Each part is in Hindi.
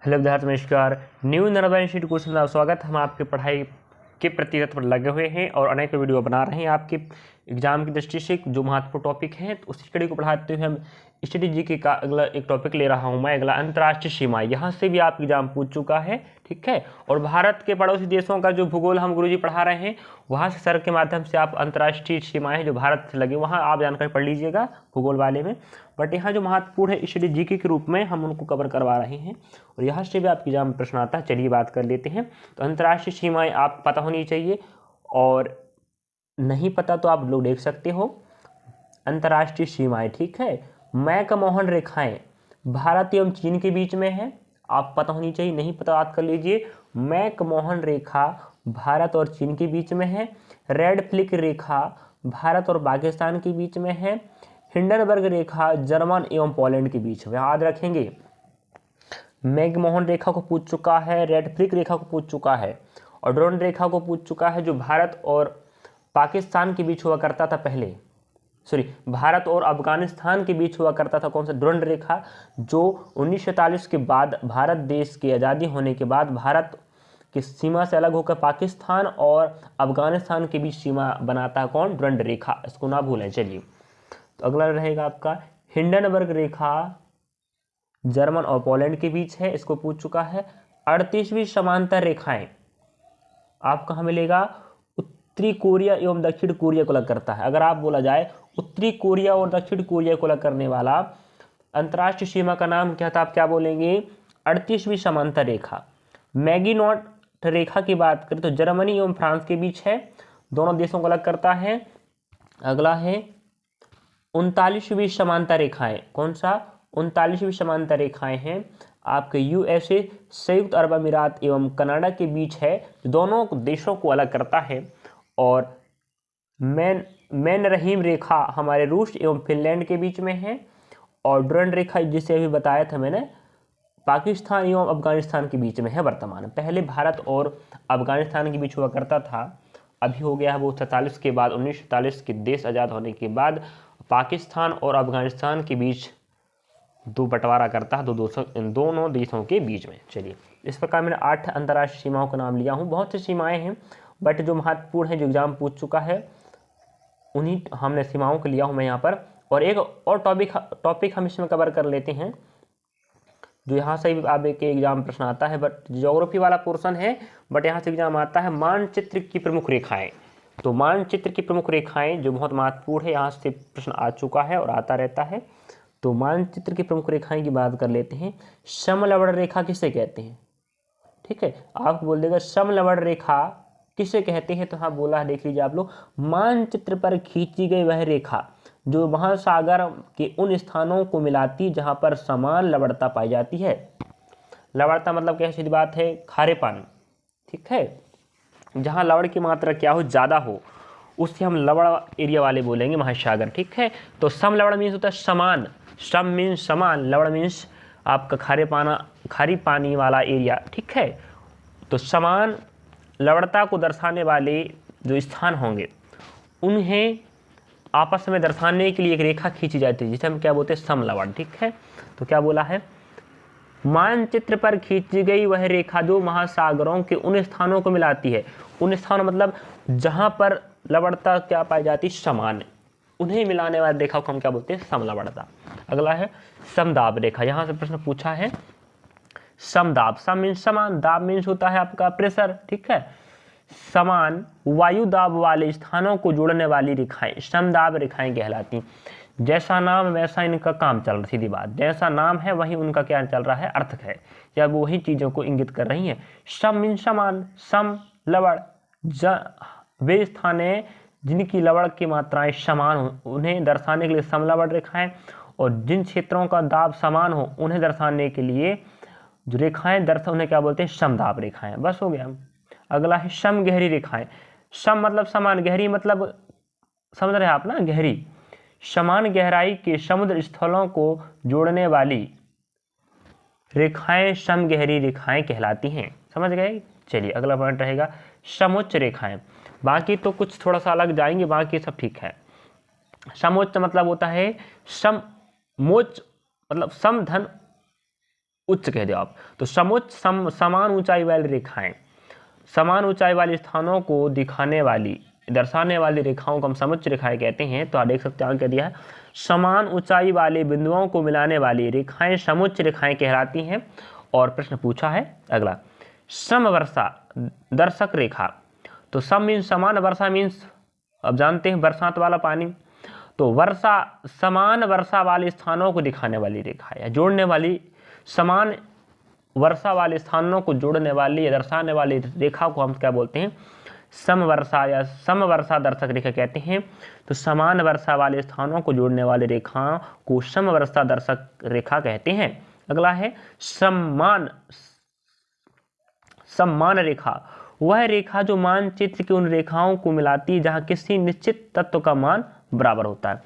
हेलो विद्यार्थी नमस्कार। न्यू नर्मदा इंस्टीट्यूट कोर्स में स्वागत। हम आपके पढ़ाई के प्रति पर लगे हुए हैं और अनेक वीडियो बना रहे हैं आपके एग्जाम की दृष्टि से जो महत्वपूर्ण टॉपिक है। तो उसी स्टडी को पढ़ाते हुए हम स्टडी जीके का अगला एक टॉपिक ले रहा हूं मैं, अगला अंतर्राष्ट्रीय सीमाएं। यहाँ से भी आप एग्जाम पूछ चुका है, ठीक है। और भारत के पड़ोसी देशों का जो भूगोल हम गुरुजी पढ़ा रहे हैं, वहाँ से सर के माध्यम से आप अंतर्राष्ट्रीय सीमाएं जो भारत से लगे वहाँ आप जानकारी पढ़ लीजिएगा भूगोल वाले में। बट यहाँ जो महत्वपूर्ण है स्टडी जीके के रूप में हम उनको कवर करवा रहे हैं और यहाँ से भी आपके एग्जाम में प्रश्न आता है। चलिए बात कर लेते हैं। तो अंतर्राष्ट्रीय सीमाएं आप पता होनी चाहिए और नहीं पता तो आप लोग देख सकते हो। अंतर्राष्ट्रीय सीमाएं, ठीक है। मैकमोहन रेखाएं भारत एवं चीन के बीच में है, आप पता होनी चाहिए। नहीं पता याद कर लीजिए। मैकमोहन रेखा भारत और चीन के बीच में है। रेड फ्लिक रेखा भारत और पाकिस्तान के बीच में है। हिंडनबर्ग रेखा जर्मन एवं पोलैंड के बीच में, याद रखेंगे। मैकमोहन रेखा को पूछ चुका है, रेड फ्लिक रेखा को पूछ चुका है और ड्रोन रेखा को पूछ चुका है, जो भारत और पाकिस्तान के बीच हुआ करता था पहले। भारत और अफगानिस्तान के बीच हुआ करता था। कौन सा? ड्रोन रेखा, जो 1947 के बाद भारत देश की आज़ादी होने के बाद भारत की सीमा से अलग होकर पाकिस्तान और अफगानिस्तान के बीच सीमा बनाता है। कौन? ड्रोन रेखा, इसको ना भूलें। चलिए, तो अगला रहेगा आपका हिंडनबर्ग रेखा जर्मन और पोलैंड के बीच है, इसको पूछ चुका है। 38वीं समांतर रेखाएं आप कहाँ मिलेगा? उत्तरी कोरिया एवं दक्षिण कोरिया को अलग करता है। अगर आप बोला जाए उत्तरी कोरिया और दक्षिण कोरिया को अलग करने वाला अंतर्राष्ट्रीय सीमा का नाम क्या था, आप क्या बोलेंगे? 38वीं समांतर रेखा। मैगिनॉट रेखा की बात करें तो जर्मनी एवं फ्रांस के बीच है, दोनों देशों को अलग करता है। अगला है 39वीं समांतर रेखाएं। कौन सा? 39वीं समांतर रेखाएं हैं आपके यूएसए, संयुक्त अरब अमीरात एवं कनाडा के बीच है, दोनों देशों को अलग करता है। और मैन रहीम रेखा हमारे रूस एवं फिनलैंड के बीच में है। और ड्रोन रेखा जिसे अभी बताया था मैंने, पाकिस्तान एवं अफगानिस्तान के बीच में है वर्तमान। पहले भारत और अफगानिस्तान के बीच हुआ करता था, अभी हो गया है वो 47 के बाद, 1947 के देश आज़ाद होने के बाद पाकिस्तान और अफगानिस्तान के बीच दो बंटवारा करता है, दोनों देशों के बीच में। चलिए, इस प्रकार मैंने 8 अंतर्राष्ट्रीय सीमाओं का नाम लिया हूँ। बहुत सी सीमाएं हैं, बट जो महत्वपूर्ण है, जो एग्जाम पूछ चुका है, उन्हीं हमने सीमाओं को लिया हूँ मैं यहाँ पर। और एक और टॉपिक हम इसमें कवर कर लेते हैं, जो यहाँ से भी आप एक एग्जाम प्रश्न आता है, बट ज्योग्राफी वाला पोर्शन है, बट यहाँ से एग्जाम आता है मानचित्र की प्रमुख रेखाएं। तो मानचित्र की प्रमुख रेखाएं जो बहुत महत्वपूर्ण है, यहाँ से प्रश्न आ चुका है और आता रहता है। तो मानचित्र की प्रमुख रेखाएं की बात कर लेते हैं। समलवण रेखा किसे कहते हैं? ठीक है, आप बोल देगा समलवण रेखा किसे कहते हैं, तो हाँ बोला है, देख लीजिए आप लोग। मानचित्र पर खींची गई वह रेखा जो महासागर के उन स्थानों को मिलाती जहां पर समान लवणता पाई जाती है। लवणता मतलब क्या? सीधी बात है, खारेपन, ठीक है। जहां लवण की मात्रा क्या हो? ज़्यादा हो, उससे हम लवण एरिया वाले बोलेंगे, महासागर, ठीक है। तो समलवण मीन्स होता है समान, सम मीन्स समान, लवण मीन्स आपका खारी पानी वाला एरिया, ठीक है। तो समान लवणता को दर्शाने वाले जो स्थान होंगे उन्हें आपस में दर्शाने के लिए एक रेखा खींची जाती है, जिसे हम क्या बोलते हैं? समलवण, ठीक है। तो क्या बोला है? मानचित्र पर खींची गई वह रेखा जो महासागरों के उन स्थानों को मिलाती है। उन स्थानों मतलब जहां पर लवणता क्या पाई जाती? समान, उन्हें मिलाने वाली रेखा को हम क्या बोलते हैं? समलवणता। अगला है समदाब रेखा। यहाँ से प्रश्न पूछा है समदाब। सम मीन्स समान, दाब मीन्स होता है आपका प्रेशर, ठीक है। समान वायु दाब वाले स्थानों को जोड़ने वाली रेखाएं समदाब रेखाएं कहलाती। जैसा नाम वैसा इनका काम चल रहा, सीधी बात। जैसा नाम है वही उनका क्या चल रहा है? अर्थ है, या वो वही चीजों को इंगित कर रही हैं। सम मीन्स समान, सम लवण, वे स्थान हैं जिनकी लवण की मात्राएं समान हो, उन्हें दर्शाने के लिए समलवण रेखाएं। और जिन क्षेत्रों का दाब समान हो, उन्हें दर्शाने के लिए जो रेखाएं दर्शा, उन्हें क्या बोलते हैं? समदाब रेखाएं। बस हो गया। अगला है समगहरी रेखाएं। सम मतलब समान, गहरी मतलब समझ रहे हैं आप ना, गहरी। समान गहराई के समुद्र स्थलों को जोड़ने वाली रेखाएं समगहरी रेखाएं कहलाती हैं। समझ गए? चलिए, अगला पॉइंट रहेगा समोच्च रेखाएं। बाकी तो कुछ थोड़ा सा अलग जाएंगे, बाकी सब ठीक है। समोच्च मतलब होता है समोच्च मतलब समधन उच्च कह दो आप। तो समुच्च समान ऊंचाई वाली रेखाएं, समान ऊंचाई वाले स्थानों को दिखाने वाली दर्शाने वाली रेखाओं को हम समुच्च रेखाएं कहते हैं। तो आप देख सकते हैं क्या दिया है, समान ऊंचाई वाले बिंदुओं को मिलाने वाली रेखाएं समुच्च रेखाएं कहलाती हैं। और प्रश्न पूछा है अगला, समवर्षा दर्शक रेखा। तो सम मीन्स समान, वर्षा मीन्स अब जानते हैं बरसात वाला पानी। तो वर्षा समान वर्षा वाले स्थानों को दिखाने वाली रेखा है, जोड़ने वाली, समान वर्षा वाले स्थानों को जोड़ने वाली या दर्शाने वाली रेखा को हम क्या बोलते हैं, समवर्षा या समवर्षा दर्शक रेखा कहते हैं। तो समान वर्षा वाले स्थानों को जोड़ने वाली रेखाओं को समवर्षा दर्शक रेखा कहते हैं। अगला है सम्मान रेखा, वह रेखा जो मानचित्र की उन रेखाओं को मिलाती है जहां किसी निश्चित तत्व का मान बराबर होता है।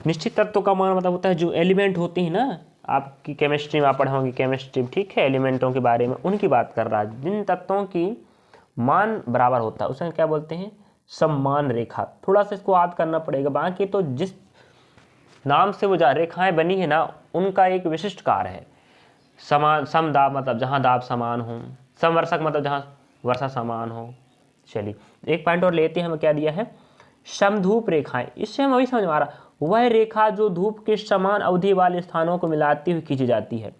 निश्चित तत्व का मान मतलब होता है जो एलिमेंट होते हैं ना, आपकी केमिस्ट्री में आप पढ़े होंगे केमिस्ट्री, ठीक है, एलिमेंटों के बारे में, उनकी बात कर रहा है। जिन तत्वों की मान बराबर होता है उसे क्या बोलते हैं, सम्मान रेखा। थोड़ा सा इसको याद करना पड़ेगा, बाकी तो जिस नाम से वो रेखाएं बनी है ना उनका एक विशिष्ट कार्य है। समान, समदाब मतलब जहाँ दाब समान हो, समवर्षक मतलब जहाँ वर्षा समान हो। चलिए एक पॉइंट और लेते हैं, हमें क्या दिया है, समधूप रेखाएं। इससे हम वही समझ में आ रहा, वह रेखा जो धूप के समान अवधि वाले स्थानों को मिलाती हुई खींची जाती है।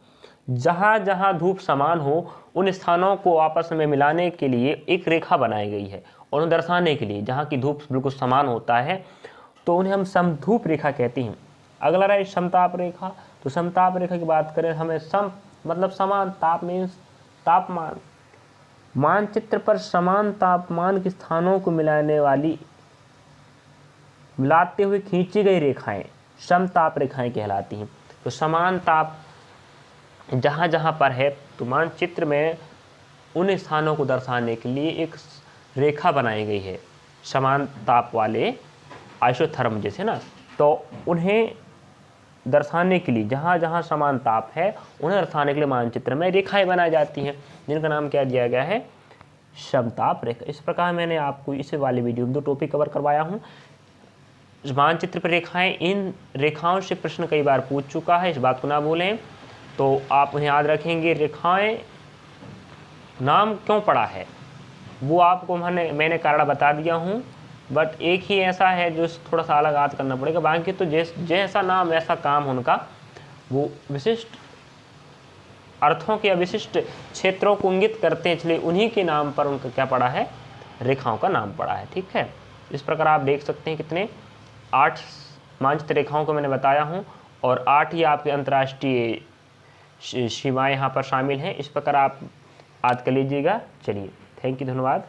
जहाँ जहाँ धूप समान हो उन स्थानों को आपस में मिलाने के लिए एक रेखा बनाई गई है, और उन्हें दर्शाने के लिए जहाँ की धूप बिल्कुल समान होता है तो उन्हें हम समधूप रेखा कहते हैं। अगला रहा समताप रेखा। तो समताप रेखा की बात करें, हमें सम मतलब समान, ताप मीन्स तापमान, मानचित्र पर समान तापमान के स्थानों को मिलाते हुए खींची गई रेखाएं समताप रेखाएं कहलाती हैं। तो समान ताप जहाँ जहाँ पर है तो मानचित्र में उन स्थानों को दर्शाने के लिए एक रेखा बनाई गई है, समान ताप वाले आइसोथर्म जैसे ना, तो उन्हें दर्शाने के लिए जहाँ जहाँ समान ताप है उन्हें दर्शाने के लिए मानचित्र में रेखाएं बनाई जाती हैं, जिनका नाम क्या दिया गया है, समताप रेखा। इस प्रकार मैंने आपको इस वाले वीडियो में 2 टॉपिक कवर करवाया हूँ। मानचित्र पर रेखाएं, इन रेखाओं से प्रश्न कई बार पूछ चुका है, इस बात को ना भूलें। तो आप उन्हें याद रखेंगे। रेखाएं नाम क्यों पड़ा है वो आपको मैंने कारण बता दिया हूँ, बट एक ही ऐसा है जो थोड़ा सा अलग याद करना पड़ेगा। बाकी तो जैसा नाम वैसा काम उनका, वो विशिष्ट अर्थों के या विशिष्ट क्षेत्रों को इंगित करते हैं, इसलिए उन्हीं के नाम पर उनका क्या पड़ा है, रेखाओं का नाम पड़ा है। ठीक है, इस प्रकार आप देख सकते हैं कितने 8 मानचित्र रेखाओं को मैंने बताया हूँ, और 8 ही आपके अंतर्राष्ट्रीय सीमाएँ यहाँ पर शामिल हैं। इस प्रकार आप याद कर लीजिएगा। चलिए, थैंक यू, धन्यवाद।